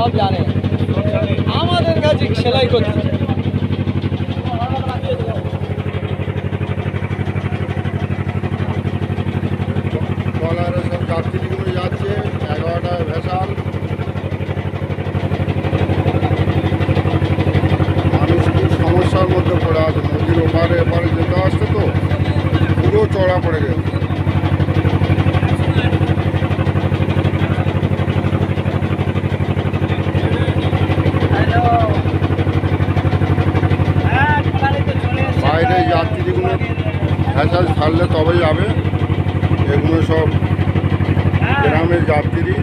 সব জানে, আমাদের কাছে সেলাই করতে। ট্রলারে সব যাত্রীগুলো যাচ্ছে, 11টায় ভেসাল। মানুষ খুব সমস্যার মধ্যে পড়ে আছে, নদীর ওপারে এপারে যেতে আসছে তো পুরো চড়া পড়ে গেছে। বাইরে যাত্রীগুলো ভেসাল ছাড়লে তবে যাবে। এগুলো সব গ্রামের যাত্রী।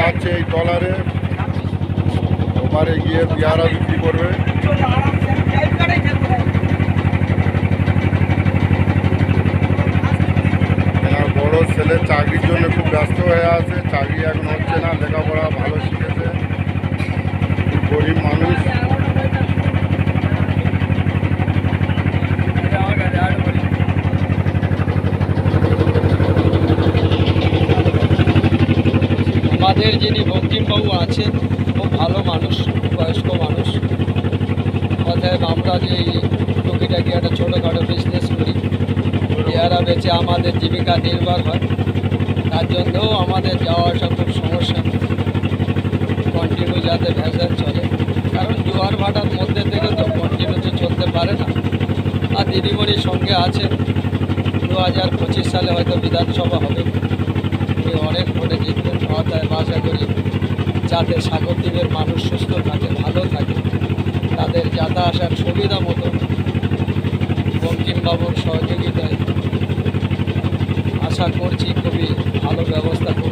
যাচ্ছে এই ট্রলারে, ওপারে গিয়ে পেয়ারা বিক্রি করবে। এনার বড় ছেলে চাকরির জন্য খুব ব্যস্ত হয়ে আছে, চাকরি এখন হচ্ছে না, লেখাপড়া ভালো শিখেছে, গরিব মানুষ। আমাদের যিনি বঙ্কিমবাবু আছেন খুব ভালো মানুষ, বয়স্ক মানুষ। অতএব আমরা যে টুকিটাকি একটা ছোটোখাটো বিজনেস করি, পেয়ারা বেচে আমাদের জীবিকা নির্ভর হয়, তার জন্যও আমাদের যাওয়া আসা খুব সমস্যা। কন্টিনিউ যাতে ভেসেল চলে, কারণ জোয়ার ভাটার মধ্যে থেকে তো কন্টিনিউ তো চলতে পারে না। আর দিদিমণির সঙ্গে আছেন, 2025 সালে হয়তো বিধানসভা হবে, উনি অনেক ভোটে জিতবেন। অতএব আশা করি যাতে সাগরদ্বীপের মানুষ সুস্থ থাকে, ভালো থাকে, তাদের যাতা আসার সুবিধা মতো বঙ্কিমবাবুর সহযোগিতায় আশা করছি খুবই ভালো ব্যবস্থা করে